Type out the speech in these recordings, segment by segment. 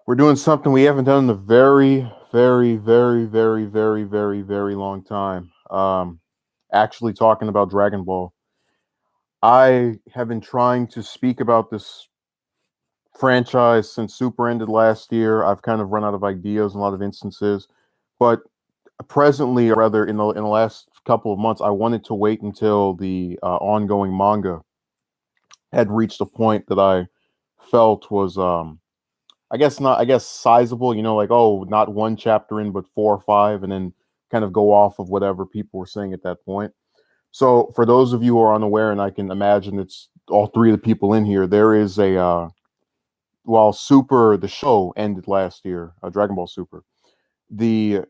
We're doing something we haven't done in a very, very, very, very, very, very, very long time. Actually, talking about Dragon Ball. I have been trying to speak about this franchise since Super ended last year. I've kind of run out of ideas in a lot of instances, but presently, or rather, in the last couple of months, I wanted to wait until the ongoing manga had reached a point that I felt was I guess not. I guess sizable. Like, oh, not one chapter in, but four or five, and then kind of go off of whatever people were saying at that point. So, for those of you who are unaware, and I can imagine it's all three of the people in here, there is a while Super the show ended last year, Dragon Ball Super, the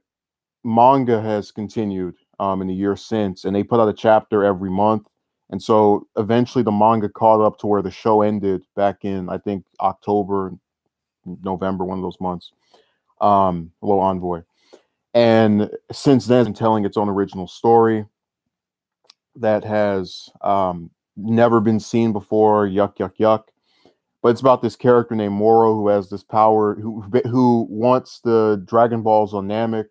manga has continued in the year since, and they put out a chapter every month. And so eventually the manga caught up to where the show ended back in, I think, October, November, one of those months. Low Envoy. And since then, it's been telling its own original story that has never been seen before. Yuck, yuck, yuck. But it's about this character named Moro who has this power, who wants the Dragon Balls on Namek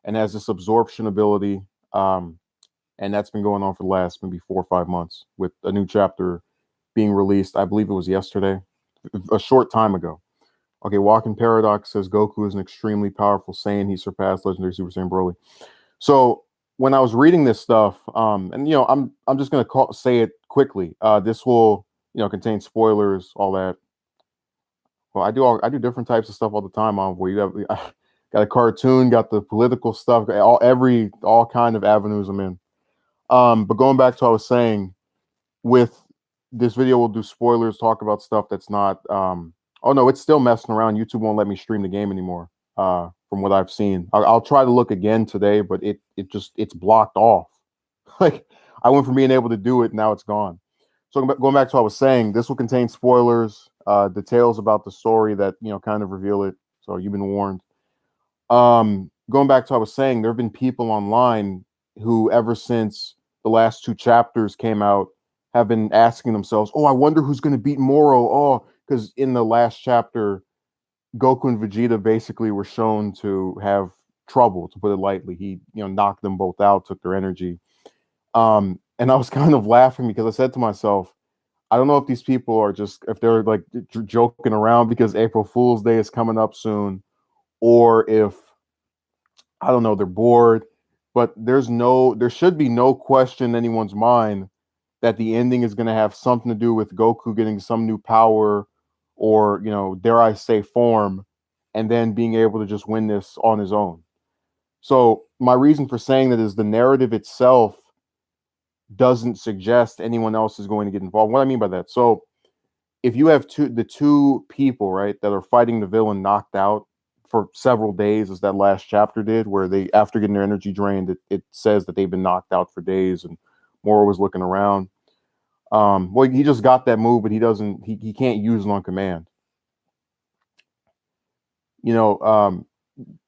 and has this absorption ability. Um, and that's been going on for the last maybe 4 or 5 months with a new chapter being released. I believe it was yesterday, a short time ago. Okay, Walking Paradox says Goku is an extremely powerful Saiyan. He surpassed legendary Super Saiyan Broly. So when I was reading this stuff, and I'm just gonna say it quickly. This will contain spoilers, all that. Well, I do different types of stuff all the time. On where you have got a cartoon, got the political stuff, all kind of avenues I'm in. But going back to what I was saying, with this video, we'll do spoilers, talk about stuff that's not. Oh no, it's still messing around. YouTube won't let me stream the game anymore. From what I've seen, I'll try to look again today, but it's blocked off. Like I went from being able to do it, now it's gone. So going back to what I was saying, this will contain spoilers, details about the story that kind of reveal it. So you've been warned. Going back to what I was saying, there have been people online who, ever since the last two chapters came out, have been asking themselves, "Oh, I wonder who's going to beat Moro." Oh, because in the last chapter, Goku and Vegeta basically were shown to have trouble, to put it lightly. He, knocked them both out, took their energy. And I was kind of laughing because I said to myself, I don't know if these people are just if they're like joking around because April Fool's Day is coming up soon, or if I don't know, they're bored. But there should be no question in anyone's mind that the ending is going to have something to do with Goku getting some new power, or dare I say, form, and then being able to just win this on his own. So my reason for saying that is the narrative itself doesn't suggest anyone else is going to get involved. What I mean by that, so if you have the two people, right, that are fighting the villain knocked out for several days, as that last chapter did, where they, after getting their energy drained, it says that they've been knocked out for days, and Moro was looking around. Well, he just got that move, but he can't use it on command. You know,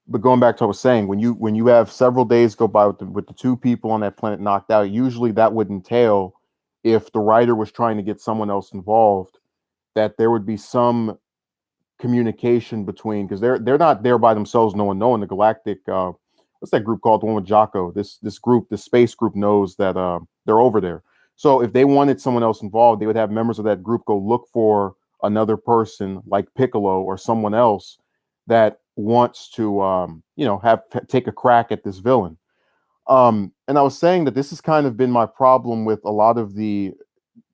but going back to what I was saying, when you have several days go by with the two people on that planet knocked out, usually that would entail, if the writer was trying to get someone else involved, that there would be some communication between, because they're not there by themselves. No one knowing the galactic. What's that group called? The one with Jocko. This group, this space group, knows that they're over there. So if they wanted someone else involved, they would have members of that group go look for another person like Piccolo or someone else that wants to have take a crack at this villain. And I was saying that this has kind of been my problem with a lot of the,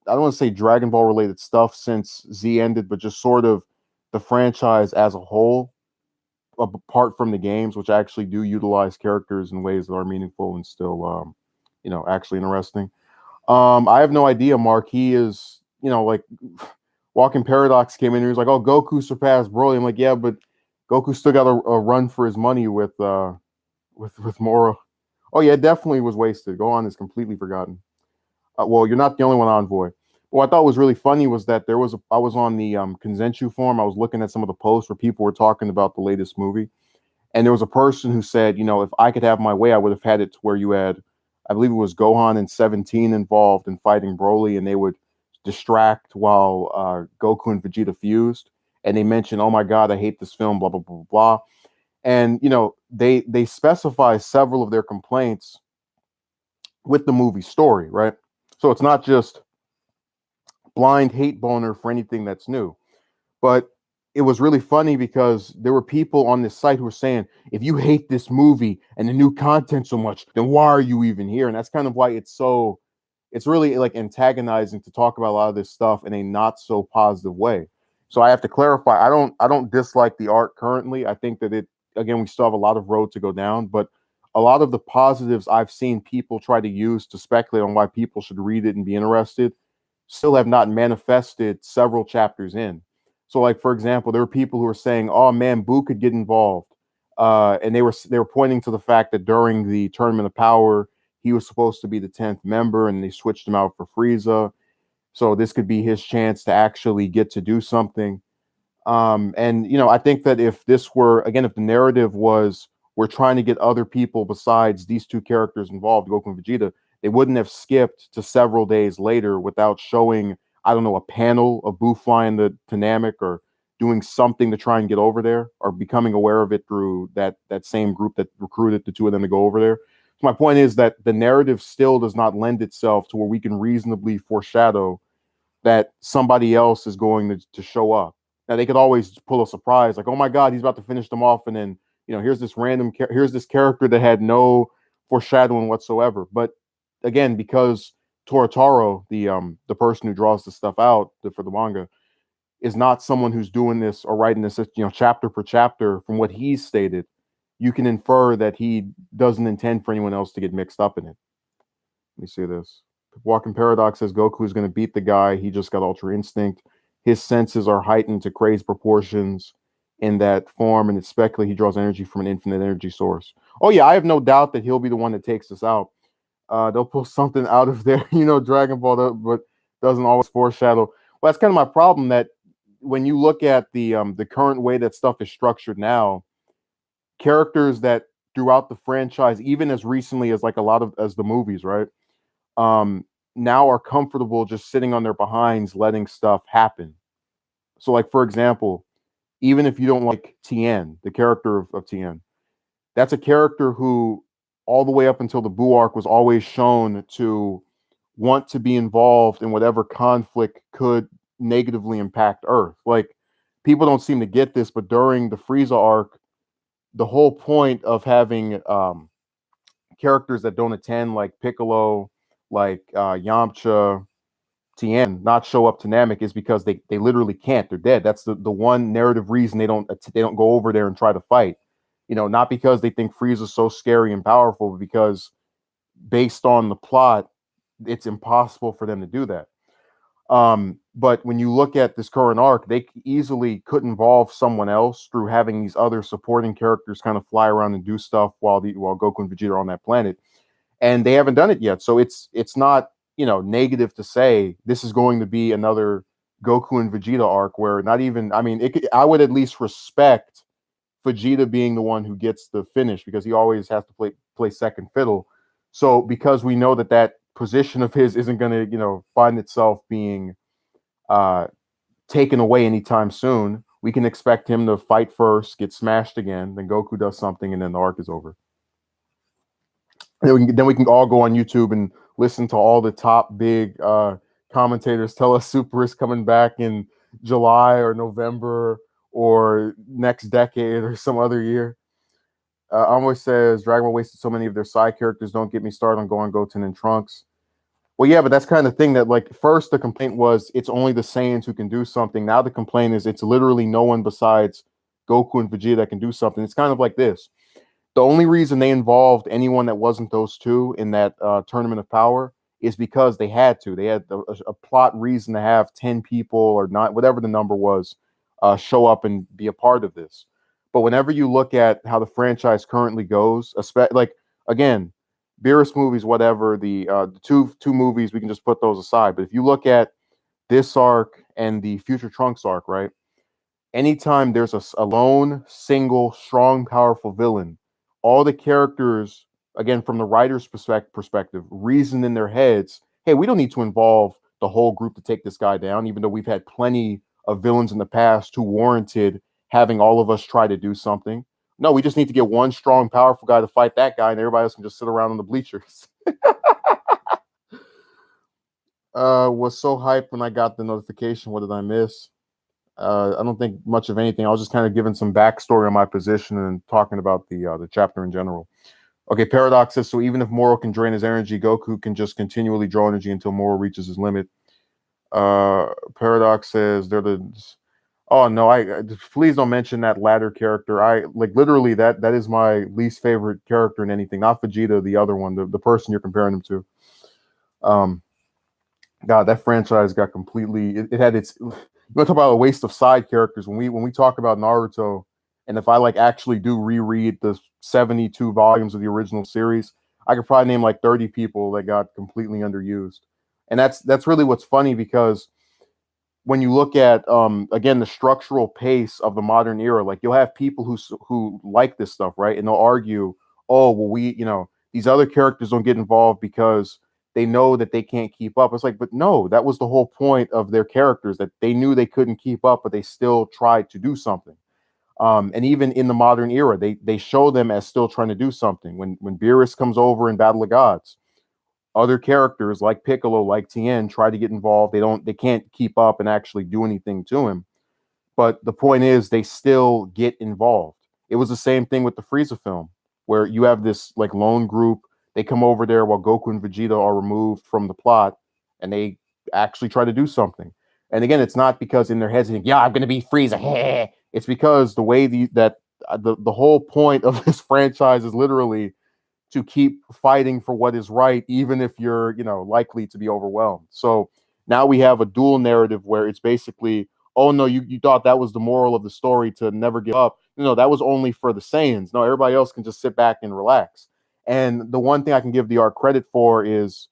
I don't want to say Dragon Ball related stuff since Z ended, but just sort of the franchise as a whole, apart from the games, which actually do utilize characters in ways that are meaningful and still, actually interesting. I have no idea, Mark. He is, like, Walking Paradox came in and he was like, "Oh, Goku surpassed Broly." I'm like, "Yeah, but Goku still got a run for his money with Moro." Oh yeah, it definitely was wasted. Go on is completely forgotten. Well, you're not the only one, Envoy. What I thought was really funny was that I was on the Kensenshu forum. I was looking at some of the posts where people were talking about the latest movie, and there was a person who said, if I could have my way, I would have had it to where you had, I believe it was Gohan and 17 involved in fighting Broly, and they would distract while Goku and Vegeta fused, and they mention, "Oh my God, I hate this film," blah blah blah blah blah. And they specify several of their complaints with the movie story, right? So it's not just blind hate boner for anything that's new. But it was really funny because there were people on this site who were saying, if you hate this movie and the new content so much, then why are you even here? And that's kind of why it's really like antagonizing to talk about a lot of this stuff in a not so positive way. So I have to clarify, I don't dislike the art currently. I think that again, we still have a lot of road to go down, but a lot of the positives I've seen people try to use to speculate on why people should read it and be interested still have not manifested several chapters in. So, like for example, there were people who were saying, "Oh man, Boo could get involved," and they were pointing to the fact that during the Tournament of Power, he was supposed to be the 10th member, and they switched him out for Frieza. So this could be his chance to actually get to do something. And I think that if this were again, if the narrative was we're trying to get other people besides these two characters involved, Goku and Vegeta, they wouldn't have skipped to several days later without showing, I don't know, a panel of Boo flying to Namek or doing something to try and get over there or becoming aware of it through that same group that recruited the two of them to go over there. So my point is that the narrative still does not lend itself to where we can reasonably foreshadow that somebody else is going to show up. Now they could always pull a surprise, like, oh my God, he's about to finish them off, and then here's this character that had no foreshadowing whatsoever. But again, because Toritaro, the person who draws the stuff out for the manga, is not someone who's doing this or writing this, chapter per chapter. From what he's stated, you can infer that he doesn't intend for anyone else to get mixed up in it. Let me see this. Walking Paradox says Goku is going to beat the guy. He just got Ultra Instinct. His senses are heightened to crazy proportions in that form, and it's speculated he draws energy from an infinite energy source. Oh yeah, I have no doubt that he'll be the one that takes us out. They'll pull something out of there, Dragon Ball, but doesn't always foreshadow. Well, that's kind of my problem. That when you look at the current way that stuff is structured now, characters that throughout the franchise, even as recently as like a lot of as the movies, right? um, now are comfortable just sitting on their behinds, letting stuff happen. So, like for example, even if you don't like Tien, the character of Tien, that's a character who, all the way up until the Buu arc, was always shown to want to be involved in whatever conflict could negatively impact Earth. Like people don't seem to get this, but during the Frieza arc, the whole point of having characters that don't attend, like Piccolo, like Yamcha, Tien, not show up to Namek is because they literally can't. They're dead. That's the one narrative reason they don't go over there and try to fight. Not because they think Frieza's so scary and powerful, but because based on the plot, it's impossible for them to do that. But when you look at this current arc, they easily could involve someone else through having these other supporting characters kind of fly around and do stuff while Goku and Vegeta are on that planet, and they haven't done it yet. So it's not negative to say this is going to be another Goku and Vegeta arc where not even I mean I would at least respect Vegeta being the one who gets the finish because he always has to play second fiddle. So because we know that position of his isn't going to find itself being uh, taken away anytime soon, we can expect him to fight first, get smashed again, then Goku does something, and then the arc is over. And then we can all go on YouTube and listen to all the top big commentators tell us Super is coming back in July or November or next decade or some other year. Almost says Dragon Ball wasted so many of their side characters. Don't get me started on going Goten and Trunks. Well, yeah, but that's kind of the thing that, like, first the complaint was it's only the Saiyans who can do something. Now the complaint is it's literally no one besides Goku and Vegeta that can do something. It's kind of like this. The only reason they involved anyone that wasn't those two in that Tournament of Power is because they had to. They had a plot reason to have 10 people or not, whatever the number was, show up and be a part of this. But whenever you look at how the franchise currently goes, like, again, Beerus movies, whatever, the two movies, we can just put those aside. But if you look at this arc and the Future Trunks arc, right? Anytime there's a lone, single, strong, powerful villain, all the characters, again, from the writer's perspective, reason in their heads, hey, we don't need to involve the whole group to take this guy down, even though we've had plenty of villains in the past who warranted having all of us try to do something. No, we just need to get one strong, powerful guy to fight that guy, and everybody else can just sit around on the bleachers. Was so hyped when I got the notification. What did I miss? I don't think much of anything. I was just kind of giving some backstory on my position and talking about the chapter in general. Okay, Paradox says, so even if Moro can drain his energy, Goku can just continually draw energy until Moro reaches his limit. Paradox says they're the. Oh no! Please don't mention that latter character. I like literally that is my least favorite character in anything. Not Vegeta, the other one, the person you're comparing him to. God, that franchise got completely. It had its. You want to talk about a waste of side characters when we talk about Naruto, and if I like actually do reread the 72 volumes of the original series, I could probably name like 30 people that got completely underused, and that's really what's funny because when you look at again the structural pace of the modern era, like you'll have people who like this stuff, right? And they'll argue, oh well, these other characters don't get involved because they know that they can't keep up. It's like, but no, that was the whole point of their characters, that they knew they couldn't keep up, but they still tried to do something. And even in the modern era, they show them as still trying to do something. When Beerus comes over in Battle of Gods, other characters like Piccolo, like Tien, try to get involved. They can't keep up and actually do anything to him. But the point is, they still get involved. It was the same thing with the Frieza film, where you have this like lone group. They come over there while Goku and Vegeta are removed from the plot, and they actually try to do something. And again, it's not because in their heads, they think, yeah, I'm going to be Frieza. It's because the way the whole point of this franchise is literally to keep fighting for what is right, even if you're, likely to be overwhelmed. So now we have a dual narrative where it's basically, oh no, you thought that was the moral of the story to never give up. No, that was only for the Saiyans. No, everybody else can just sit back and relax. And the one thing I can give the art credit for is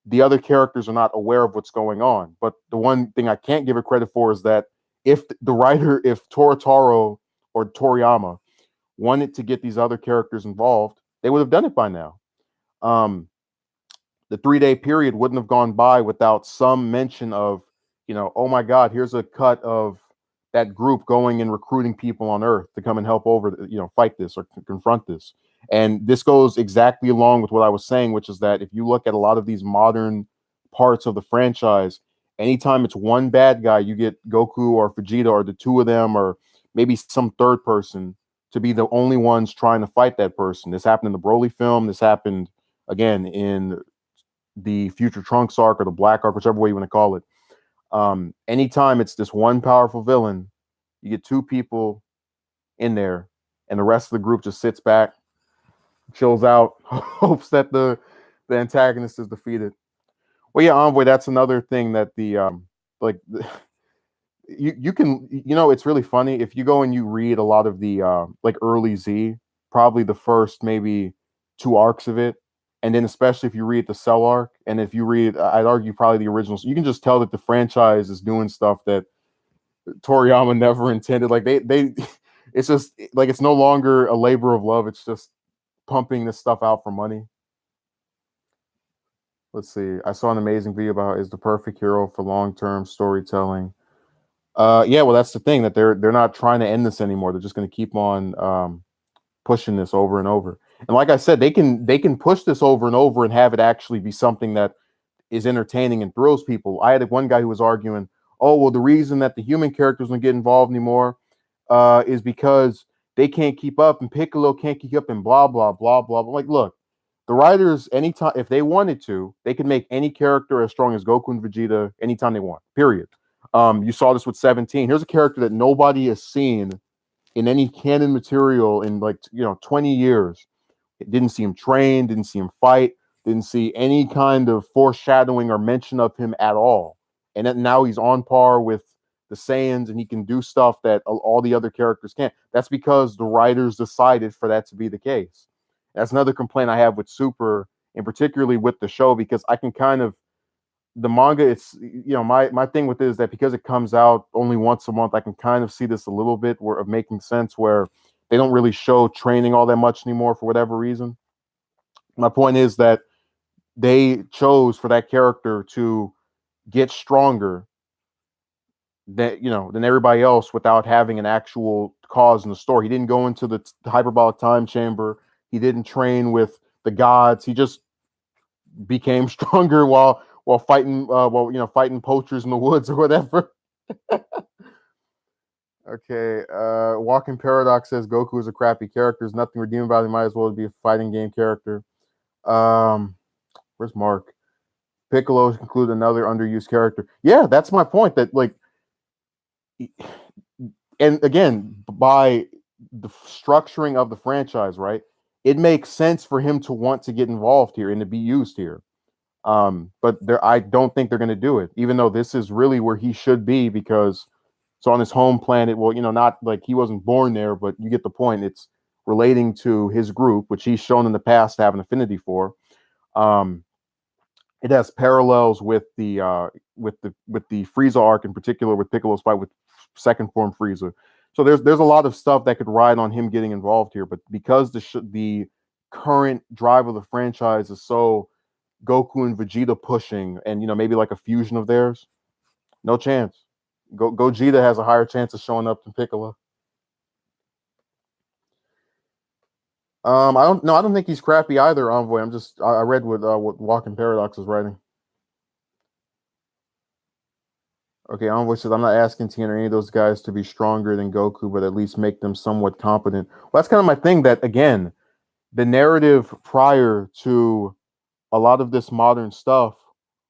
the other characters are not aware of what's going on. But the one thing I can't give it credit for is that if Toritaro or Toriyama wanted to get these other characters involved, they would have done it by now. Um, the 3-day period wouldn't have gone by without some mention of, oh my God, here's a cut of that group going and recruiting people on Earth to come and help over, fight this or confront this. And this goes exactly along with what I was saying, which is that if you look at a lot of these modern parts of the franchise, anytime it's one bad guy, you get Goku or Vegeta or the two of them or maybe some third person to be the only ones trying to fight that person. This happened in the Broly film. This happened again in the Future Trunks arc or the Black arc, whichever way you want to call it. Anytime it's this one powerful villain, you get two people in there, and the rest of the group just sits back, chills out, hopes that the antagonist is defeated. Well, yeah, Envoy. That's another thing that like you can it's really funny if you go and you read a lot of the like early Z, probably the first maybe two arcs of it, and then especially if you read the Cell arc, and if you read, I'd argue probably the originals, you can just tell that the franchise is doing stuff that Toriyama never intended. Like they it's just like it's no longer a labor of love. It's just pumping this stuff out for money. Let's see. I saw an amazing video about is the perfect hero for long-term storytelling. Yeah, well, that's the thing, that they're not trying to end this anymore. They're just going to keep on pushing this over and over. And like I said, they can push this over and over and have it actually be something that is entertaining and thrills people. I had one guy who was arguing, oh, well, the reason that the human characters don't get involved anymore is because they can't keep up and Piccolo can't keep up and blah blah blah blah. I'm like, look, the writers, anytime if they wanted to, they could make any character as strong as Goku and Vegeta anytime they want. Period. You saw this with 17. Here's a character that nobody has seen in any canon material in 20 years. Didn't see him train, didn't see him fight, didn't see any kind of foreshadowing or mention of him at all. And then now he's on par with the Saiyans and he can do stuff that all the other characters can't. That's because the writers decided for that to be the case. That's another complaint I have with Super, and particularly with the show, because I can kind of, the manga, it's my thing with it is that because it comes out only once a month, I can kind of see this a little bit where of making sense where they don't really show training all that much anymore for whatever reason. My point is that they chose for that character to get stronger than everybody else without having an actual cause in the story. He didn't go into the hyperbolic time chamber. He didn't train with the gods. He just became stronger while fighting fighting poachers in the woods or whatever. Okay, Walking Paradox says Goku is a crappy character. There's nothing redeeming about him. Might as well be a fighting game character. Where's Mark? Piccolo conclude another underused character. Yeah, that's my point. That like, and again, by the structuring of the franchise, right? It makes sense for him to want to get involved here and to be used here. But I don't think they're going to do it, even though this is really where he should be because it's on his home planet. Well, not like he wasn't born there, but you get the point. It's relating to his group, which he's shown in the past to have an affinity for. Um, it has parallels with the Frieza arc in particular, with Piccolo's fight with second form Frieza. So there's a lot of stuff that could ride on him getting involved here, but because the current drive of the franchise is so Goku and Vegeta pushing, and maybe like a fusion of theirs, no chance. Gogeta has a higher chance of showing up than Piccolo. I don't think he's crappy either, Envoy. I read what Walking Paradox is writing. Okay, Envoy says, I'm not asking Tien or any of those guys to be stronger than Goku, but at least make them somewhat competent. Well, that's kind of my thing, that, again, the narrative prior to a lot of this modern stuff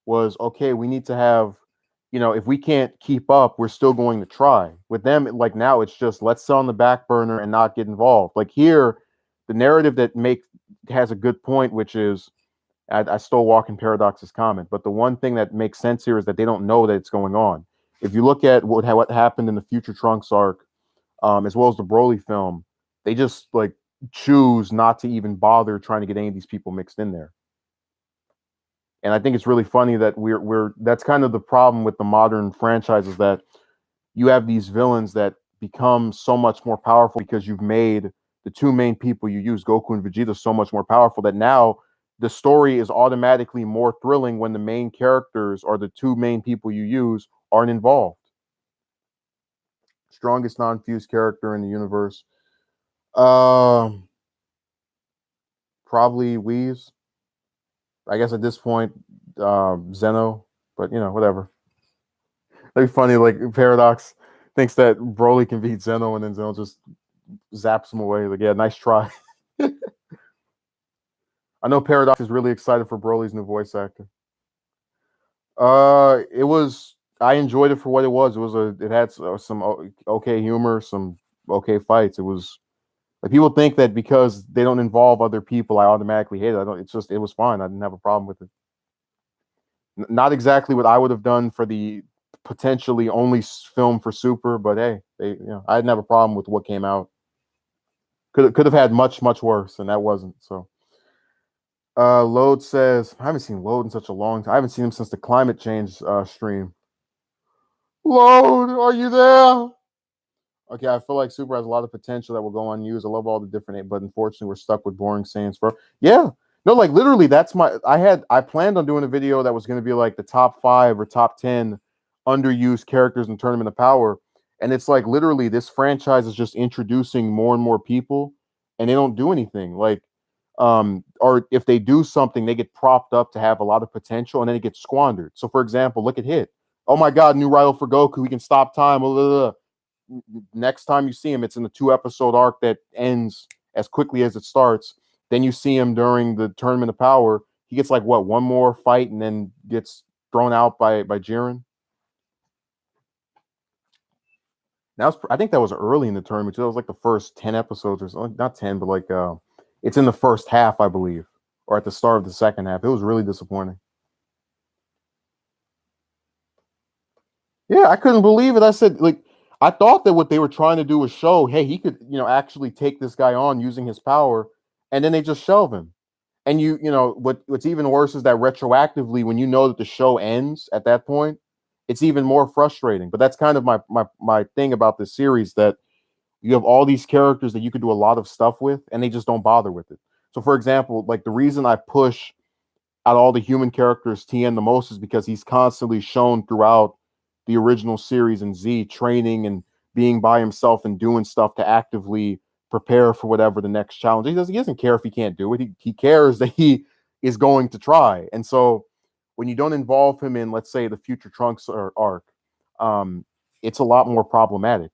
was, okay, we need to have, if we can't keep up, we're still going to try. With them, like now, it's just, let's sit on the back burner and not get involved. Like here, the narrative that has a good point, which is, I stole Walking Paradox's comment, but the one thing that makes sense here is that they don't know that it's going on. If you look at what happened in the Future Trunks arc, as well as the Broly film, they just like choose not to even bother trying to get any of these people mixed in there. And I think it's really funny that that's kind of the problem with the modern franchises, that you have these villains that become so much more powerful because you've made the two main people you use, Goku and Vegeta, so much more powerful that now the story is automatically more thrilling when the main characters or the two main people you use aren't involved. Strongest non-fused character in the universe. Probably Whis. I guess at this point, Zeno, but whatever. That'd be funny. Like Paradox thinks that Broly can beat Zeno, and then Zeno just zaps him away. Like, yeah, nice try. I know Paradox is really excited for Broly's new voice actor. It was. I enjoyed it for what it was. It had some okay humor, some okay fights. It was like, people think that because they don't involve other people, I automatically hate it. I don't. It's just, it was fine. I didn't have a problem with it. Not exactly what I would have done for the potentially only film for Super, but hey, I didn't have a problem with what came out. Could have had much worse, and that wasn't. So, Load says, I haven't seen Load in such a long time. I haven't seen him since the climate change stream. Load, are you there? Okay, I feel like Super has a lot of potential that will go unused. I love all the different, but unfortunately, we're stuck with boring sayings for. Yeah, no, like literally, that's I planned on doing a video that was going to be like the top 5 or top 10 underused characters in Tournament of Power, and it's like literally this franchise is just introducing more and more people, and they don't do anything. Like, or if they do something, they get propped up to have a lot of potential, and then it gets squandered. So, for example, look at Hit. Oh my God, new rival for Goku. He can stop time. Blah, blah, blah. Next time you see him, it's in the 2-episode arc that ends as quickly as it starts. Then you see him during the Tournament of Power. He gets like one more fight and then gets thrown out by Jiren. Now I think that was early in the tournament. That was like the first 10 episodes or something. Not 10, but like it's in the first half, I believe, or at the start of the second half. It was really disappointing. Yeah, I couldn't believe it. I said, like, I thought that what they were trying to do was show, hey, he could, actually take this guy on using his power, and then they just shelve him. And what's even worse is that retroactively, when you know that the show ends at that point, it's even more frustrating. But that's kind of my thing about this series, that you have all these characters that you could do a lot of stuff with, and they just don't bother with it. So, for example, like the reason I push out all the human characters Tien the most is because he's constantly shown throughout the original series in Z, training and being by himself and doing stuff to actively prepare for whatever the next challenge. He doesn't care if he can't do it. He cares that he is going to try. And so when you don't involve him in, let's say, the future Trunks arc, um, it's a lot more problematic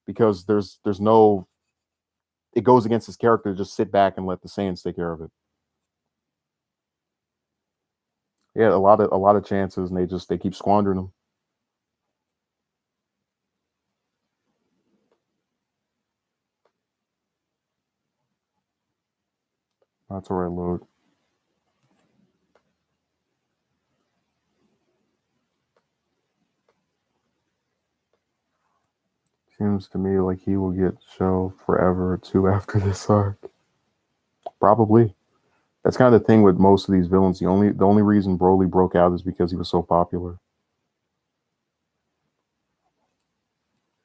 because there's no, it goes against his character to just sit back and let the Saiyans take care of it. Yeah, a lot of chances, and they keep squandering them. That's all right, load. Seems to me like he will get shelved forever too after this arc. Probably. That's kind of the thing with most of these villains. The only reason Broly broke out is because he was so popular.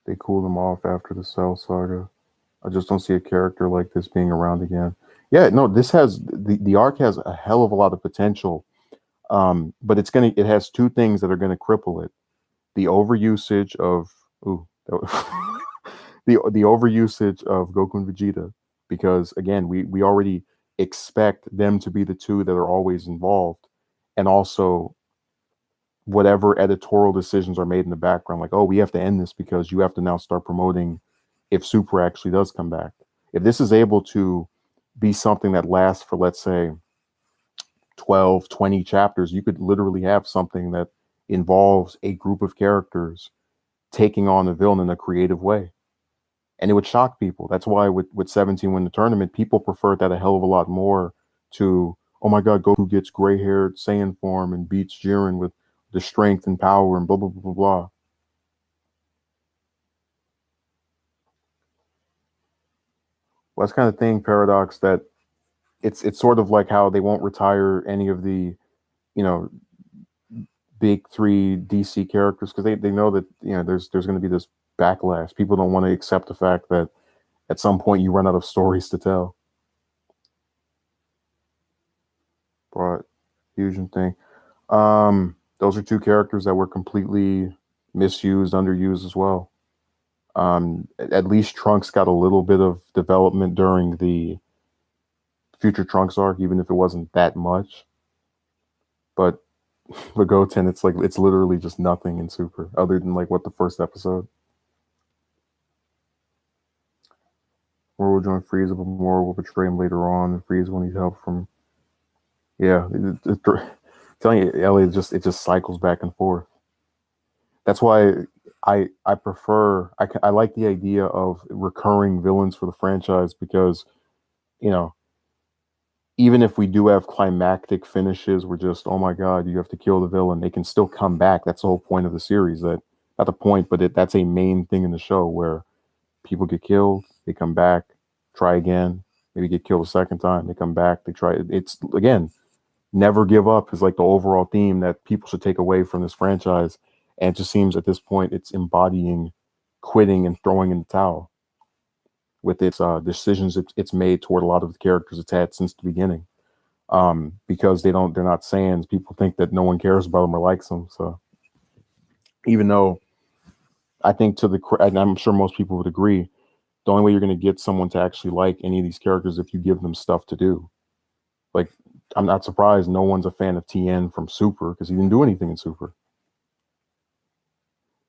They cooled him off after the Cell Saga. I just don't see a character like this being around again. Yeah, no, this has the arc has a hell of a lot of potential. But it has two things that are gonna cripple it. The overusage of ooh, the overusage of Goku and Vegeta, because again, we already expect them to be the two that are always involved, and also whatever editorial decisions are made in the background, like, oh, we have to end this because you have to now start promoting if Super actually does come back. If this is able to be something that lasts for, let's say, 12, 20 chapters, you could literally have something that involves a group of characters taking on the villain in a creative way. And it would shock people. That's why with 17 win the tournament, people preferred that a hell of a lot more to, oh my God, Goku gets gray haired Saiyan form and beats Jiren with the strength and power and blah, blah, blah, blah, blah. Well, that's kind of thing, Paradox, that it's sort of like how they won't retire any of the, you know, big three DC characters because they know that, there's going to be this backlash. People don't want to accept the fact that at some point you run out of stories to tell. But Fusion thing. Those are two characters that were completely misused, underused as well. At least Trunks got a little bit of development during the Future Trunks arc, even if it wasn't that much. But for Goten, it's like it's literally just nothing in Super, other than like what the first episode. Moro will join Frieza, but Moro will betray him later on, and Frieza will need help from. Yeah, telling you, Elliot, it just cycles back and forth. That's why I prefer I like the idea of recurring villains for the franchise because you know even if we do have climactic finishes, we're just, oh my god, you have to kill the villain. They can still come back. That's the whole point of the series. That not the point, but that's a main thing in the show where people get killed, they come back, try again, maybe get killed a second time, they come back, they try. It's again, never give up is like the overall theme that people should take away from this franchise. And it just seems at this point it's embodying quitting and throwing in the towel with its decisions it's made toward a lot of the characters it's had since the beginning. Because they're not Saiyans. People think that no one cares about them or likes them. So even though I think and I'm sure most people would agree, the only way you're going to get someone to actually like any of these characters is if you give them stuff to do. Like, I'm not surprised no one's a fan of Tien from Super because he didn't do anything in Super.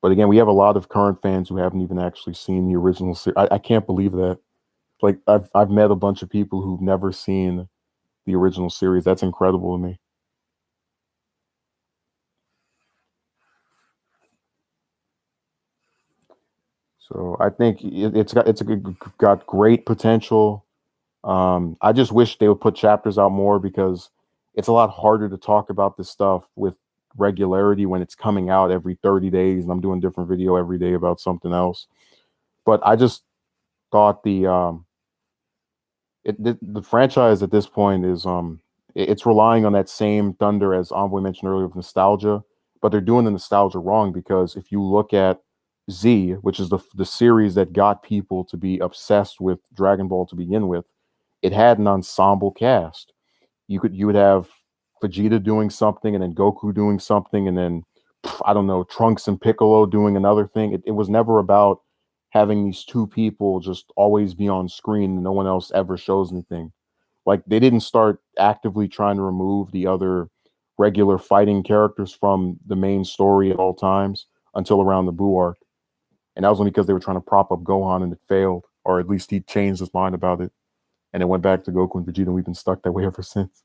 But again, we have a lot of current fans who haven't even actually seen the original series. I can't believe that. Like, I've met a bunch of people who've never seen the original series. That's incredible to me. So I think got great potential. I just wish they would put chapters out more because it's a lot harder to talk about this stuff with regularity when it's coming out every 30 days and I'm doing different video every day about something else. But I just thought the franchise at this point is it's relying on that same thunder as Envoy mentioned earlier with nostalgia, but they're doing the nostalgia wrong because if you look at Z, which is the series that got people to be obsessed with Dragon Ball to begin with, it had an ensemble cast. You would have Vegeta doing something, and then Goku doing something, and then I don't know, Trunks and Piccolo doing another thing. It was never about having these two people just always be on screen and no one else ever shows anything. Like they didn't start actively trying to remove the other regular fighting characters from the main story at all times until around the Buu arc. And that was only because they were trying to prop up Gohan and it failed, or at least he changed his mind about it. And it went back to Goku and Vegeta, and we've been stuck that way ever since.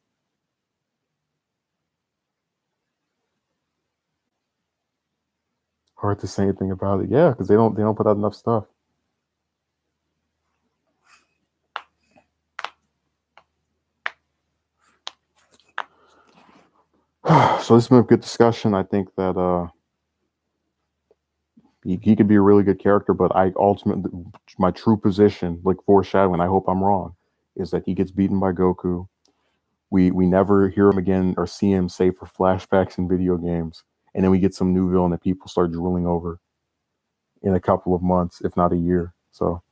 Hard to say anything about it. Yeah, because they don't put out enough stuff. So this has been a good discussion. I think that he could be a really good character, but I ultimately my true position, like foreshadowing, I hope I'm wrong, is that he gets beaten by Goku. We never hear him again or see him save for flashbacks in video games, and then we get some new villain that people start drooling over in a couple of months, if not a year. So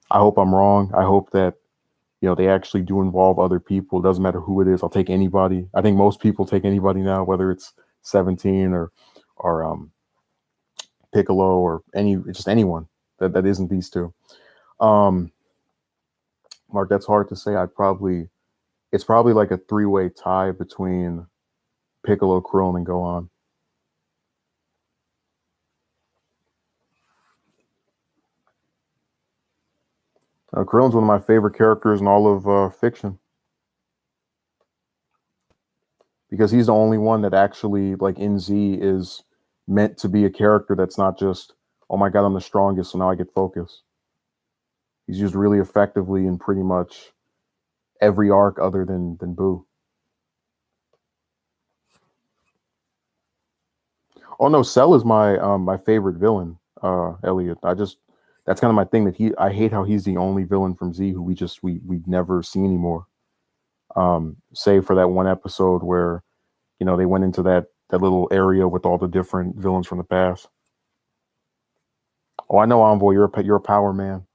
I hope I'm wrong. I hope that they actually do involve other people. It doesn't matter who it is. I'll take anybody. I think most people take anybody now, whether it's 17 or Piccolo or just anyone that isn't these two. Um, Mark, that's hard to say. It's probably like a three-way tie between Piccolo, Krillin, and Gohan. Krillin's one of my favorite characters in all of fiction because he's the only one that actually, like in Z, is meant to be a character that's not just, oh my god, I'm the strongest, so now I get focus. He's used really effectively in pretty much every arc other than Boo. Oh no, Cell is my favorite villain, Elliot. That's kind of my thing that I hate how he's the only villain from Z who we never see anymore. Save for that one episode where they went into that little area with all the different villains from the past. Oh, I know, Envoy. You're a power man.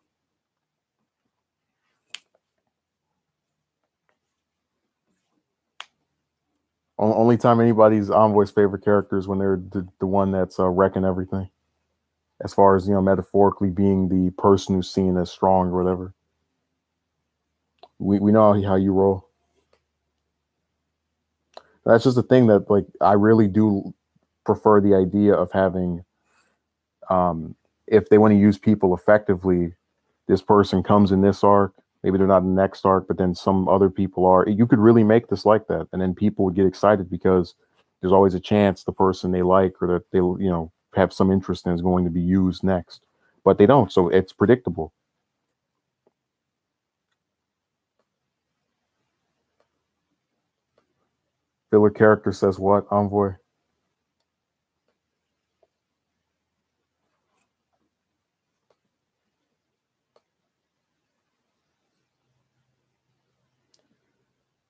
Only time anybody's Envoy's favorite character is when they're the one that's wrecking everything. As far as metaphorically being the person who's seen as strong or whatever. We know how you roll. That's just the thing that like I really do prefer the idea of having um if they want to use people effectively, this person comes in this arc, maybe they're not in the next arc, but then some other people are. You could really make this like that, and then people would get excited because there's always a chance the person they like or that they have some interest in is going to be used next, but they don't, so it's predictable. Filler character says what, Envoy?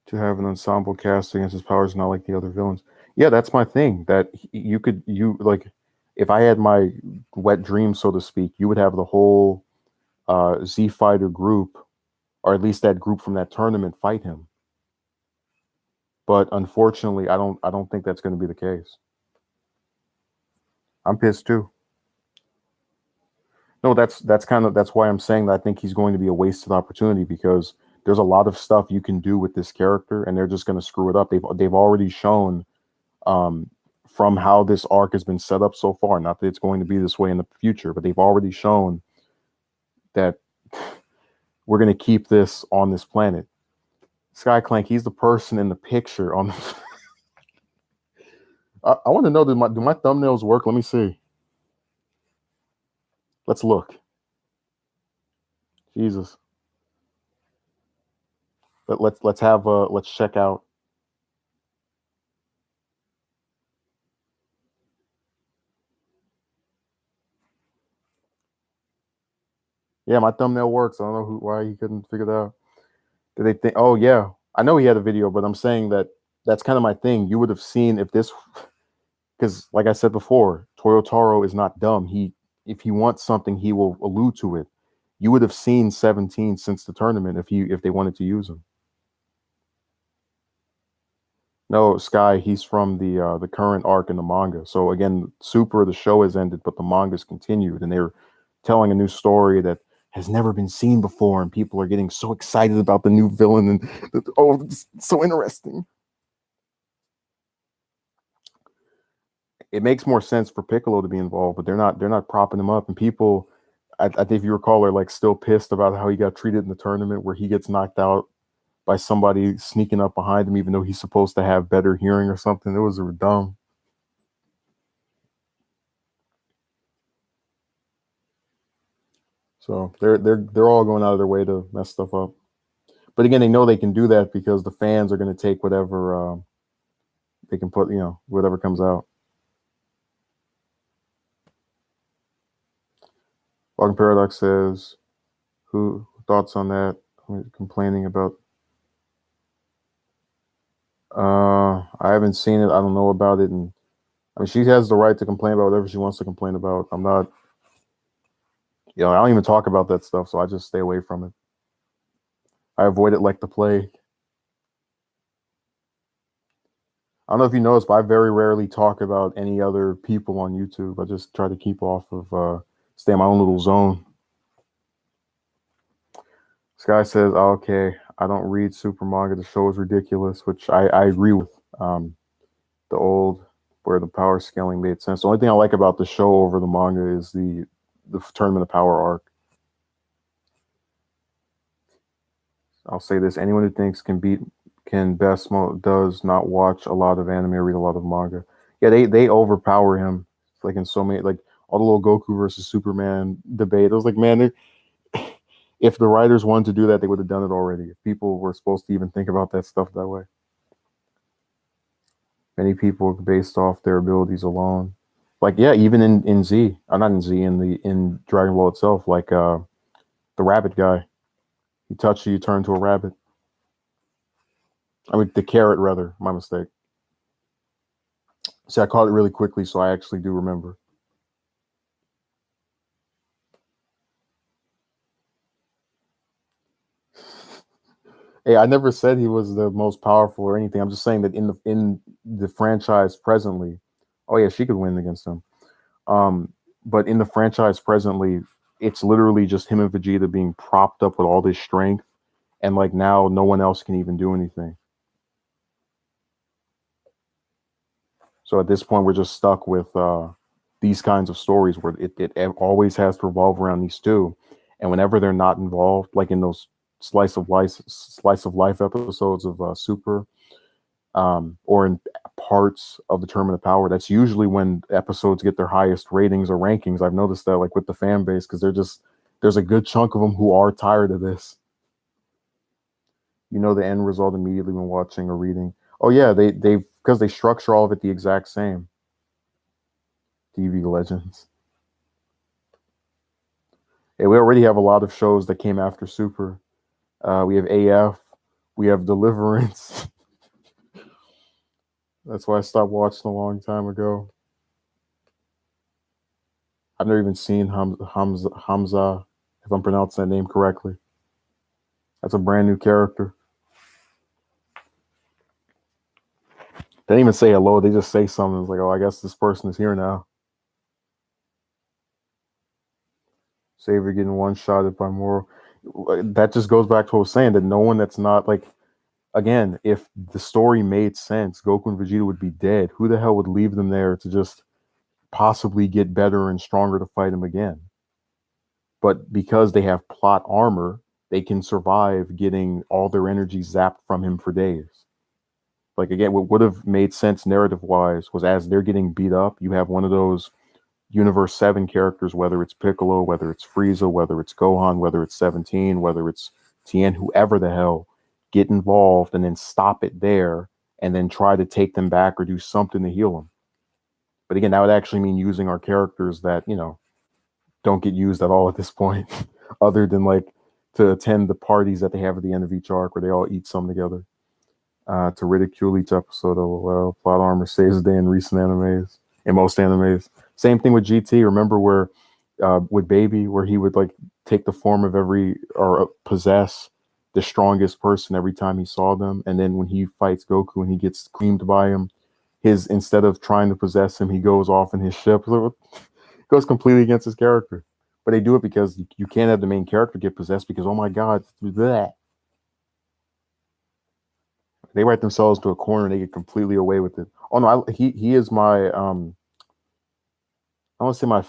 To have an ensemble cast against his powers, not like the other villains. Yeah, that's my thing. That you like, if I had my wet dream, so to speak, you would have the whole Z Fighter group, or at least that group from that tournament, fight him. But unfortunately, I don't think that's going to be the case. I'm pissed too. No, that's why I'm saying that I think he's going to be a wasted opportunity because there's a lot of stuff you can do with this character, and they're just going to screw it up. They've already shown um, from how this arc has been set up so far. Not that it's going to be this way in the future, but they've already shown that we're going to keep this on this planet. Sky Clank, he's the person in the picture on. I want to know, do my thumbnails work? Let me see. Let's look. Jesus. Let's check out. Yeah, my thumbnail works. I don't know why he couldn't figure that out. Did they think? Oh yeah, I know he had a video, but I'm saying that that's kind of my thing. You would have seen if this, because like I said before, Toyotaro is not dumb. If he wants something, he will allude to it. You would have seen 17 since the tournament if they wanted to use him. No, Sky, he's from the current arc in the manga. So again, Super, the show has ended, but the manga's continued, and they're telling a new story that has never been seen before, and people are getting so excited about the new villain, and oh, it's so interesting. It makes more sense for Piccolo to be involved, but they're not propping him up, and people, I think if you recall, are like still pissed about how he got treated in the tournament, where he gets knocked out by somebody sneaking up behind him, even though he's supposed to have better hearing or something. It was dumb. So they're all going out of their way to mess stuff up. But again, they know they can do that because the fans are going to take whatever they can put, whatever comes out. Walking Paradox says, "Who thoughts on that? Complaining about." I haven't seen it. I don't know about it, and I mean, she has the right to complain about whatever she wants to complain about. I'm not, I don't even talk about that stuff, so I just stay away from it. I avoid it like the plague. I don't know if you noticed, but I very rarely talk about any other people on YouTube. I just try to keep off of, stay in my own little zone. Sky says, oh, okay, I don't read super manga. The show is ridiculous, which I agree with. The old, where the power scaling made sense. The only thing I like about the show over the manga is the Tournament of Power arc. I'll say this: anyone who thinks can best does not watch a lot of anime or read a lot of manga. Yeah, they overpower him like in so many, like all the little Goku versus Superman debate. I was like, man, if the writers wanted to do that, they would have done it already. If people were supposed to even think about that stuff that way, many people based off their abilities alone. Like yeah, even in Z, not in Z, in Dragon Ball itself, like the rabbit guy. You touch you turn to a rabbit. I mean, the carrot, rather. My mistake. See, I caught it really quickly, so I actually do remember. Hey, I never said he was the most powerful or anything. I'm just saying that in the franchise presently, oh yeah, she could win against him. But in the franchise presently, it's literally just him and Vegeta being propped up with all this strength, and like now, no one else can even do anything. So at this point, we're just stuck with these kinds of stories where it always has to revolve around these two, and whenever they're not involved, like in those slice of life episodes of Super, or in parts of the Tournament of Power, that's usually when episodes get their highest ratings or rankings. I've noticed that, like with the fan base, because there's a good chunk of them who are tired of this. You know the end result immediately when watching or reading. Oh yeah, they because they structure all of it the exact same. TV Legends. Hey, we already have a lot of shows that came after Super. We have AF, we have Deliverance. That's why I stopped watching a long time ago. I've never even seen Hamza, if I'm pronouncing that name correctly. That's a brand new character. They didn't even say hello. They just say something. It's like, oh, I guess this person is here now. Savior getting one-shotted by Moro. That just goes back to what I was saying, that no one that's not like, again, if the story made sense, Goku and Vegeta would be dead. Who the hell would leave them there to just possibly get better and stronger to fight him again? But because they have plot armor, they can survive getting all their energy zapped from him for days. Like again, what would have made sense narrative wise was as they're getting beat up, you have one of those Universe 7 characters, whether it's Piccolo, whether it's Frieza, whether it's Gohan, whether it's 17, whether it's Tien, whoever the hell, get involved and then stop it there and then try to take them back or do something to heal them. But again, that would actually mean using our characters that, don't get used at all at this point, other than like to attend the parties that they have at the end of each arc where they all eat some together. To ridicule each episode of plot armor saves the day in recent animes, in most animes. Same thing with GT. Remember where with Baby, where he would like take the form of every or possess the strongest person every time he saw them. And then when he fights Goku and he gets creamed by him, his instead of trying to possess him, he goes off in his ship. Goes completely against his character. But they do it because you can't have the main character get possessed because oh my god, bleh. They write themselves to a corner and they get completely away with it. Oh no, he is my I want to say my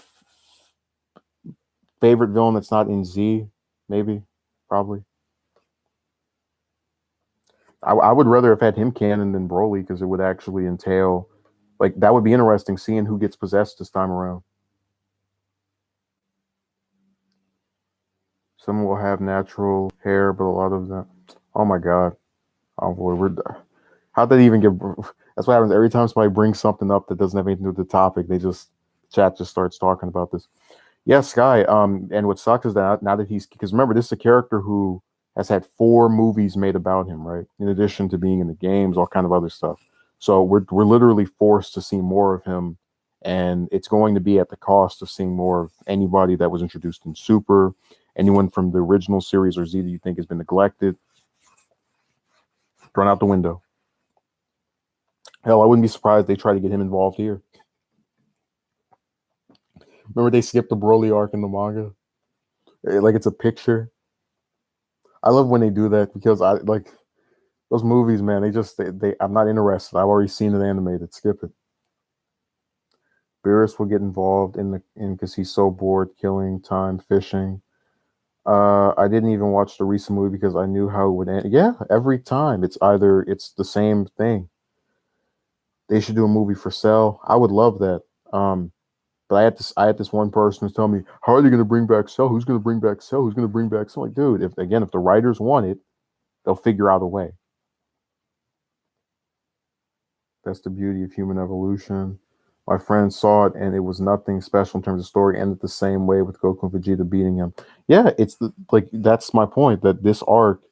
favorite villain that's not in Z, maybe, probably. I would rather have had him canon than Broly because it would actually entail, like, that would be interesting seeing who gets possessed this time around. Some will have natural hair, but a lot of them, oh my god, oh boy, how'd that even get? That's what happens every time somebody brings something up that doesn't have anything to do with the topic. They just chat just starts talking about this. Yeah, Sky. And what sucks is that now that he's because remember this is a character who has had 4 movies made about him, right? In addition to being in the games, all kind of other stuff. So we're literally forced to see more of him, and it's going to be at the cost of seeing more of anybody that was introduced in Super, anyone from the original series or Z that you think has been neglected, thrown out the window. Hell, I wouldn't be surprised they try to get him involved here. Remember they skipped the Broly arc in the manga? Like it's a picture. I love when they do that because I like those movies, man. They I'm not interested. I've already seen it animated. Skip it. Beerus will get involved in because he's so bored killing time fishing. I didn't even watch the recent movie because I knew how it would end. Yeah, every time it's the same thing. They should do a movie for Cell. I would love that. But I had this one person who's telling me, how are they going to bring back Cell? Who's going to bring back Cell? Who's going to bring back Cell? Like, dude, if the writers want it, they'll figure out a way. That's the beauty of human evolution. My friend saw it and it was nothing special in terms of story. Ended the same way with Goku and Vegeta beating him. Yeah, like that's my point. That this arc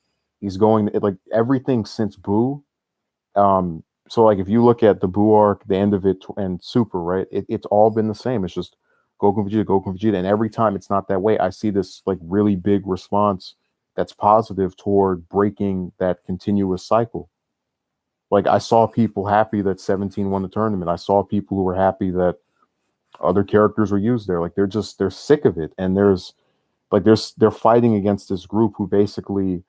is going like everything since Boo. So like if you look at the Boo arc, the end of it, and Super, right? It's all been the same. It's just Goku and Vegeta, and every time it's not that way. I see this like really big response that's positive toward breaking that continuous cycle. Like I saw people happy that 17 won the tournament. I saw people who were happy that other characters were used there. Like they're sick of it, and they're fighting against this group who basically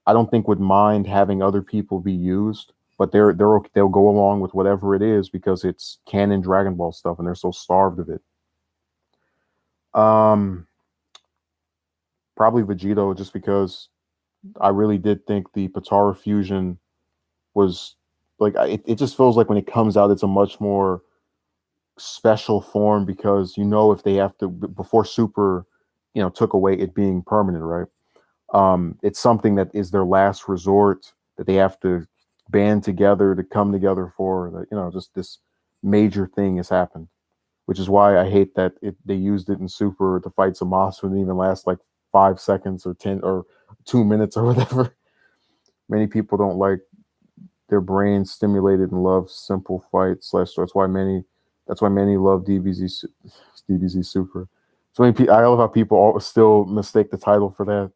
I don't think would mind having other people be used, but they'll go along with whatever it is because it's canon Dragon Ball stuff, and they're so starved of it. Um, Probably Vegito, just because I really did think the Patara fusion was like it just feels like when it comes out, it's a much more special form because if they have to before Super, took away it being permanent, right? It's something that is their last resort that they have to band together to come together for. That just this major thing has happened, which is why I hate that they used it in Super to fight Zamasu and didn't even last like 5 seconds or 10 or 2 minutes or whatever. Many people don't like their brains stimulated and love simple fights. That's why many love DBZ Super. So many people, I love how people still mistake the title for that.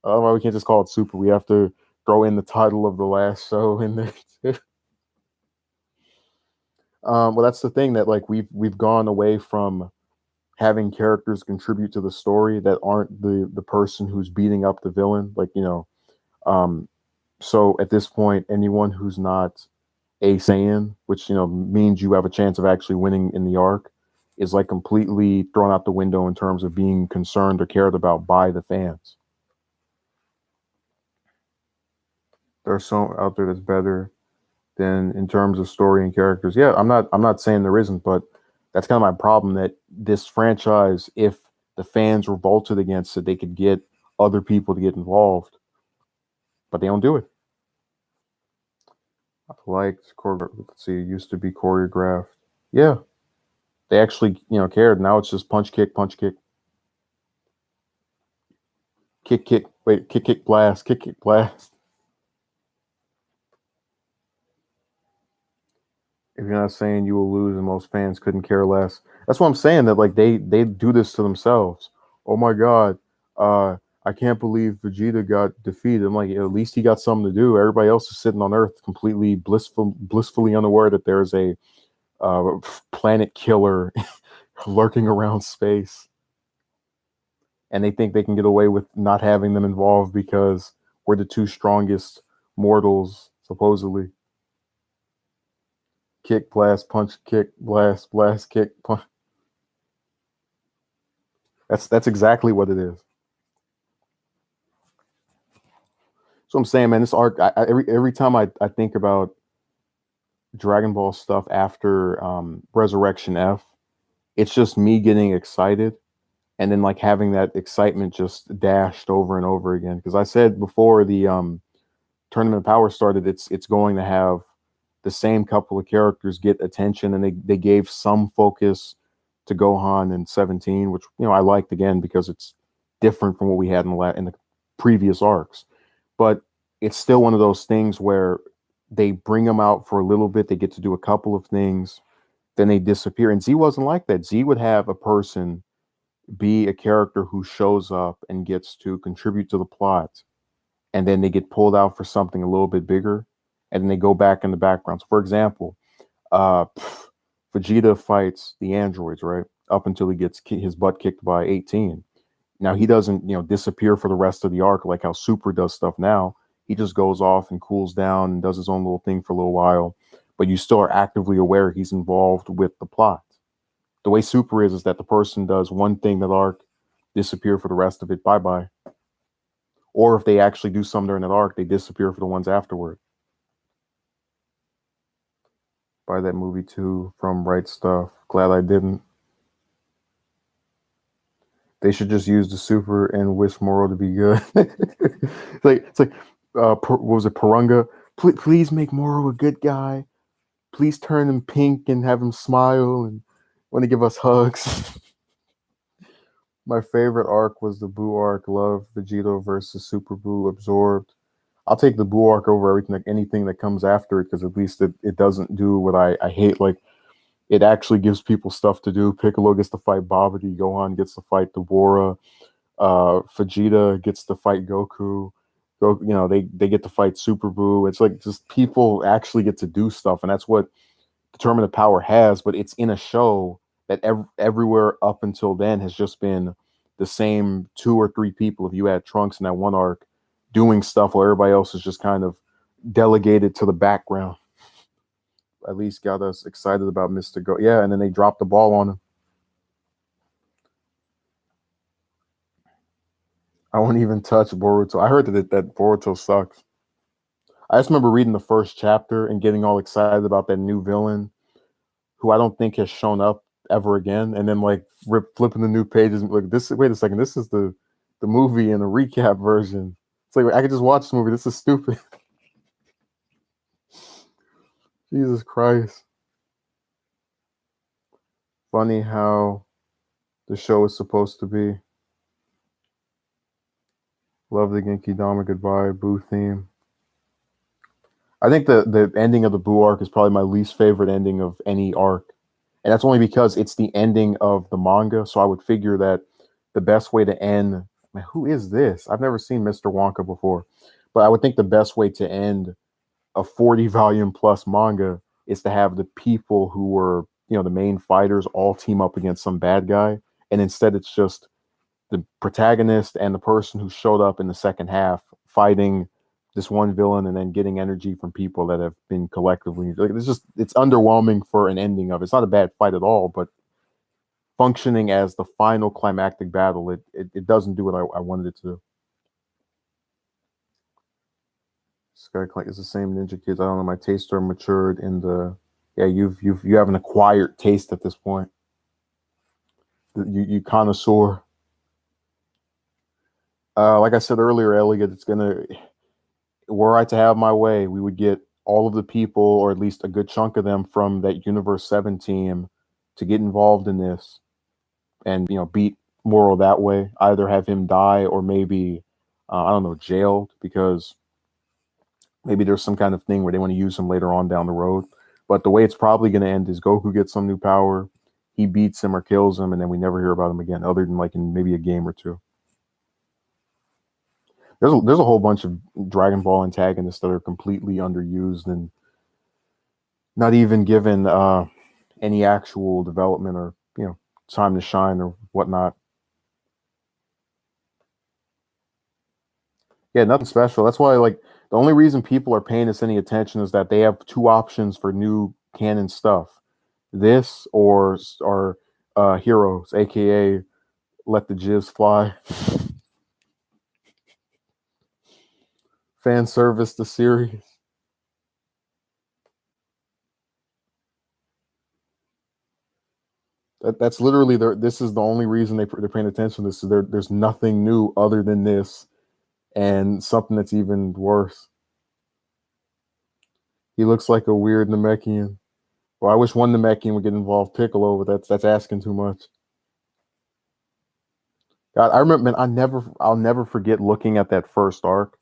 Why we can't just call it Super? We have to throw in the title of the last show in there too. Well, that's the thing that like we've gone away from having characters contribute to the story that aren't the person who's beating up the villain. Like um, so at this point, anyone who's not a Saiyan, which means you have a chance of actually winning in the arc, is like completely thrown out the window in terms of being concerned or cared about by the fans. There's so out there that's better than in terms of story and characters. Yeah, I'm not saying there isn't, but that's kind of my problem that this franchise, if the fans revolted against it, they could get other people to get involved, but they don't do it. I liked let's see, it used to be choreographed. Yeah, they actually cared. Now it's just punch kick, wait, kick blast, kick blast. If you're not saying you will lose and most fans couldn't care less. That's what I'm saying, that like they do this to themselves. Oh my god, I can't believe Vegeta got defeated. I'm like, at least he got something to do. Everybody else is sitting on Earth, completely blissfully unaware that there's a planet killer lurking around space, and they think they can get away with not having them involved because we're the two strongest mortals, supposedly. Kick, blast, punch, kick, blast, blast, kick, punch. That's exactly what it is. So I'm saying, man, this arc. Every time I think about Dragon Ball stuff after Resurrection F, it's just me getting excited and then like having that excitement just dashed over and over again. Because I said before the Tournament of Power started, it's going to have the same couple of characters get attention, and they gave some focus to Gohan in 17, which I liked again because it's different from what we had in the previous arcs. But it's still one of those things where they bring them out for a little bit, they get to do a couple of things, then they disappear. And Z wasn't like that. Z would have a person be a character who shows up and gets to contribute to the plot, and then they get pulled out for something a little bit bigger, and then they go back in the background. So, for example, uh, Vegeta fights the androids, right? Up until he gets his butt kicked by 18. Now he doesn't, disappear for the rest of the arc like how Super does stuff now. He just goes off and cools down and does his own little thing for a little while. But you still are actively aware he's involved with the plot. The way Super is that the person does one thing that arc, disappear for the rest of it, bye bye. Or if they actually do something during that arc, they disappear for the ones afterward. Buy that movie too from Right Stuff. Glad I didn't. They should just use the Super and wish Moro to be good. It's like what was it, Purunga? Please make Moro a good guy. Please turn him pink and have him smile and want to give us hugs. My favorite arc was the Buu arc. Love Vegito versus Super Buu absorbed. I'll take the Buu arc over everything, like anything that comes after it, because at least it doesn't do what I hate. Like, it actually gives people stuff to do. Piccolo gets to fight Babidi, Gohan gets to fight the Bora, Vegeta gets to fight Goku. They get to fight Super Buu. It's like just people actually get to do stuff, and that's what Determinate Power has. But it's in a show that everywhere up until then has just been the same two or three people. If you had Trunks in that one arc doing stuff while everybody else is just kind of delegated to the background. At least got us excited about Mr. Go. Yeah, and then they dropped the ball on him. I won't even touch Boruto. I heard that Boruto sucks. I just remember reading the first chapter and getting all excited about that new villain who I don't think has shown up ever again. And then like flipping the new pages and like this. Wait a second, this is the movie in the recap version. It's like I could just watch this movie. This is stupid. Jesus Christ. Funny how the show is supposed to be. Love the Genki Dama goodbye Boo theme. I think the ending of the Boo arc is probably my least favorite ending of any arc. And that's only because it's the ending of the manga. So I would figure that the best way to end, man, who is this? I've never seen Mr. Wonka before. But I would think the best way to end a 40 volume plus manga is to have the people who were, the main fighters all team up against some bad guy. And instead it's just the protagonist and the person who showed up in the second half fighting this one villain and then getting energy from people that have been collectively like it's underwhelming for an ending of it. It's not a bad fight at all, but functioning as the final climactic battle, it doesn't do what I wanted it to do. Sky Clank is the same Ninja Kids. I don't know, my tastes are matured in the you have an acquired taste at this point. You connoisseur. Like I said earlier, Elliot, were I to have my way, we would get all of the people, or at least a good chunk of them, from that Universe 7 team to get involved in this and, beat Moro that way. Either have him die or maybe, I don't know, jailed, because maybe there's some kind of thing where they want to use him later on down the road. But the way it's probably going to end is Goku gets some new power, he beats him or kills him, and then we never hear about him again, other than like in maybe a game or two. There's a whole bunch of Dragon Ball antagonists that are completely underused and not even given any actual development or time to shine or whatnot. Yeah, nothing special. That's why like the only reason people are paying us any attention is that they have two options for new canon stuff. This or Heroes, aka Let the Jizz Fly. Fan service the series. That's literally this is the only reason they're paying attention to this. So there's nothing new other than this and something that's even worse. He looks like a weird Namekian. Well, I wish one Namekian would get involved. Piccolo, but that's asking too much. God, I remember, man, I'll never forget looking at that first arc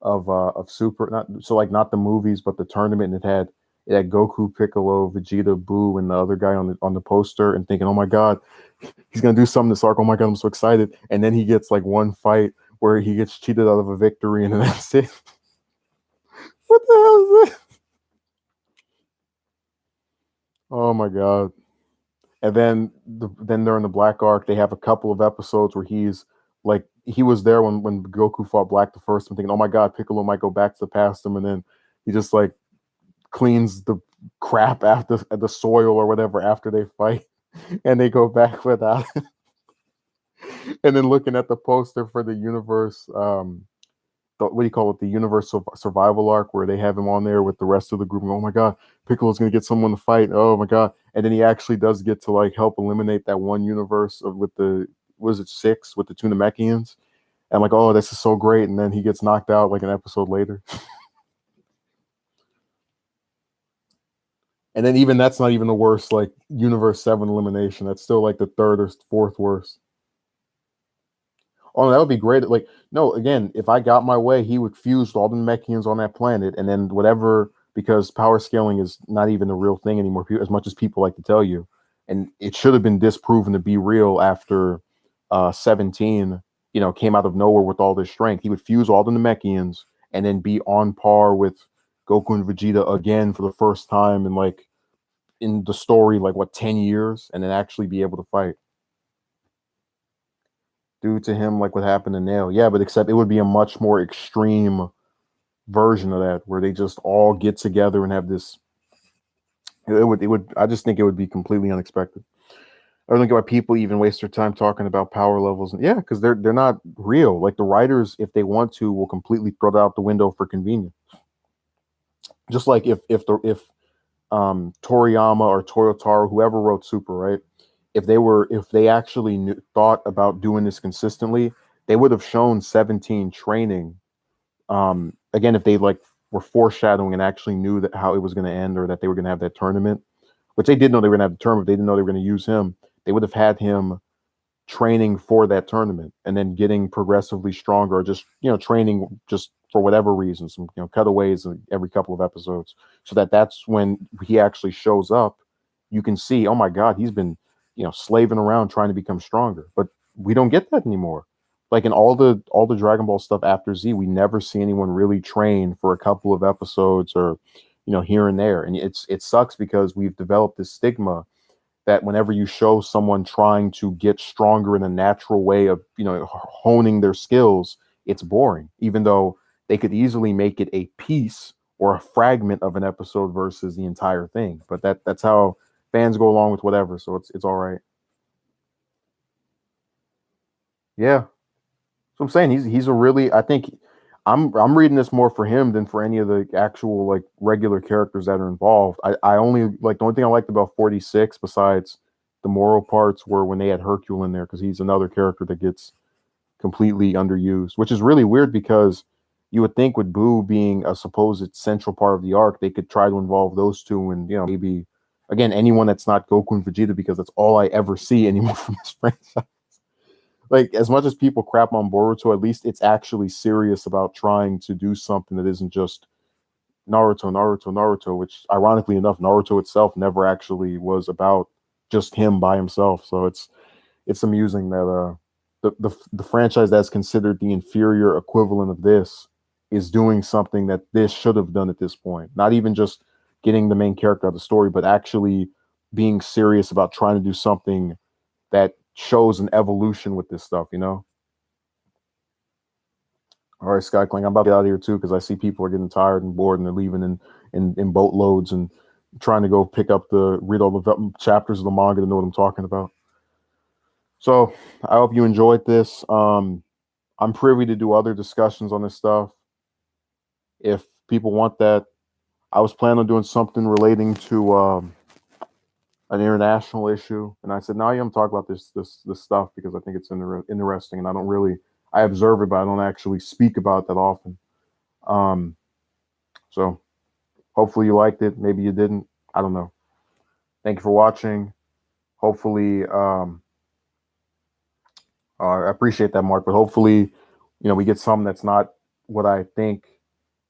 of Super, not so like not the movies, but the tournament. And it had Goku, Piccolo, Vegeta, Boo, and the other guy on the poster, and thinking, oh my god, he's gonna do something this arc. Oh my god, I'm so excited. And then he gets like one fight where he gets cheated out of a victory, and then that's it. What the hell is this? Oh my god. And then during the Black Arc, they have a couple of episodes where he's like he was there when Goku fought Black the first. I'm thinking, oh my god, Piccolo might go back to the past him, and then he just like cleans the crap after the soil or whatever after they fight, and they go back without it. And then looking at the poster for the universe, what do you call it? The universe survival arc where they have him on there with the rest of the group. And, oh my god, Piccolo's gonna get someone to fight. Oh my god! And then he actually does get to like help eliminate that one universe with the was it 6 with the two Namekians. And I'm like, oh, this is so great. And then he gets knocked out like an episode later. And then even that's not even the worst, like Universe 7 elimination. That's still like the third or fourth worst. Oh, that would be great. Like, no, again, if I got my way, he would fuse all the Namekians on that planet, and then whatever, because power scaling is not even a real thing anymore, as much as people like to tell you. And it should have been disproven to be real after 17, came out of nowhere with all this strength. He would fuse all the Namekians and then be on par with Goku and Vegeta again for the first time in like in the story, like what, 10 years, and then actually be able to fight due to him, like what happened to Nail. Yeah, but except it would be a much more extreme version of that where they just all get together and have this. It would. I just think it would be completely unexpected. I don't think why people even waste their time talking about power levels. And yeah, because they're not real. Like the writers, if they want to, will completely throw that out the window for convenience. Just like if Toriyama or Toyotaro, whoever wrote Super, right? If they actually thought about doing this consistently, they would have shown 17 training. Again, if they like were foreshadowing and actually knew that how it was going to end or that they were going to have that tournament, which they did know they were going to have the tournament, they didn't know they were going to use him. They would have had him training for that tournament and then getting progressively stronger, or just training just for whatever reason, some cutaways every couple of episodes, so that's when he actually shows up. You can see, oh my god, he's been slaving around trying to become stronger, but we don't get that anymore. Like in all the Dragon Ball stuff after Z, we never see anyone really train for a couple of episodes or here and there, and it sucks because we've developed this stigma that whenever you show someone trying to get stronger in a natural way of honing their skills, it's boring, even though they could easily make it a piece or a fragment of an episode versus the entire thing. But that's how fans go along with whatever, so it's all right. Yeah, so I'm saying he's a really, I think I'm reading this more for him than for any of the actual like regular characters that are involved. I only like the only thing I liked about 46 besides the moral parts were when they had Hercule in there, because he's another character that gets completely underused, which is really weird because you would think with Boo being a supposed central part of the arc, they could try to involve those two and maybe again anyone that's not Goku and Vegeta, because that's all I ever see anymore from this franchise. Like as much as people crap on Boruto, at least it's actually serious about trying to do something that isn't just Naruto, which ironically enough, Naruto itself never actually was about just him by himself. So it's amusing that the franchise that's considered the inferior equivalent of this is doing something that this should have done at this point. Not even just getting the main character of the story, but actually being serious about trying to do something that shows an evolution with this stuff, you know? All right, Skycling, I'm about to get out of here too because I see people are getting tired and bored and they're leaving in boatloads and trying to go pick up read all the chapters of the manga to know what I'm talking about. So I hope you enjoyed this. I'm privy to do other discussions on this stuff. If people want that, I was planning on doing something relating to an international issue, and I said, "No, I'm talking about this stuff because I think it's interesting, and I observe it, but I don't actually speak about it that often." Um, so hopefully you liked it. Maybe you didn't. I don't know. Thank you for watching. Hopefully, I appreciate that, Mark. But hopefully, we get something that's not what I think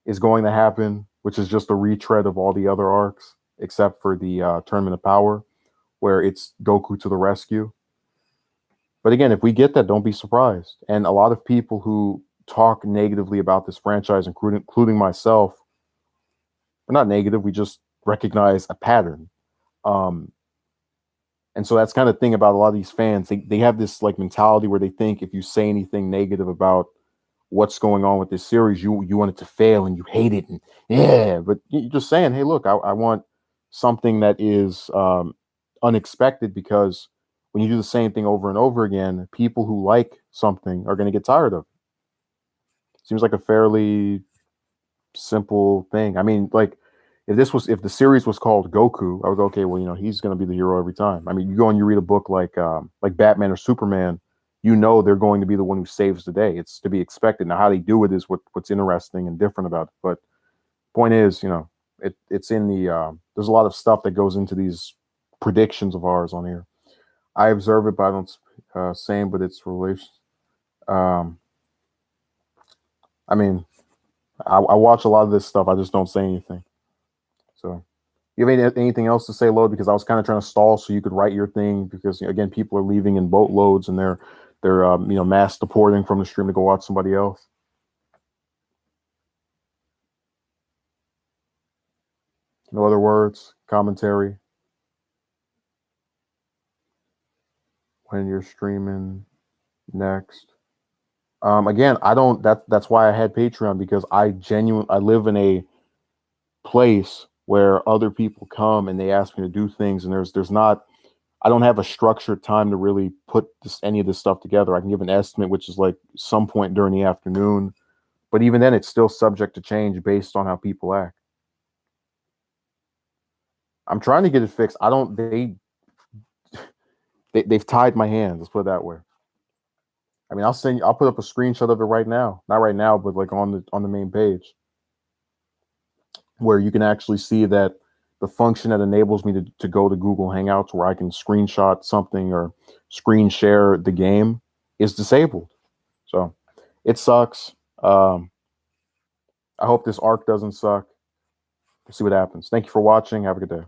is going to happen, which is just a retread of all the other arcs, except for the Tournament of Power, where it's Goku to the rescue. But again, if we get that, don't be surprised. And a lot of people who talk negatively about this franchise, including myself, we're not negative. We just recognize a pattern. Um, and so that's kind of thing about a lot of these fans. They have this like mentality where they think if you say anything negative about what's going on with this series, you want it to fail and you hate it. And yeah, but you're just saying, hey, look, I want something that is unexpected because when you do the same thing over and over again, people who like something are going to get tired of it. Seems like a fairly simple thing. I mean, like if the series was called Goku, I would go, okay, well, he's going to be the hero every time. I mean, you go and you read a book like Batman or Superman, they're going to be the one who saves the day. It's to be expected. Now, how they do it is what's interesting and different about it. But point is, it's in the there's a lot of stuff that goes into these predictions of ours on here. I observe it, but I don't same, but it's relation. Um, I mean, I watch a lot of this stuff. I just don't say anything. So, you have anything else to say, Lode? Because I was kind of trying to stall so you could write your thing. Because again, people are leaving in boatloads and they're mass deporting from the stream to go watch somebody else. No other words, commentary when you're streaming next. Again, I don't. That's why I had Patreon because I live in a place where other people come and they ask me to do things, and there's not. I don't have a structured time to really put any of this stuff together. I can give an estimate, which is like some point during the afternoon, but even then, it's still subject to change based on how people act. I'm trying to get it fixed. I don't. They've tied my hands. Let's put it that way. I mean, I'll put up a screenshot of it right now. Not right now, but like on the main page, where you can actually see that the function that enables me to go to Google Hangouts where I can screenshot something or screen share the game is disabled. So it sucks. I hope this arc doesn't suck. We'll see what happens. Thank you for watching. Have a good day.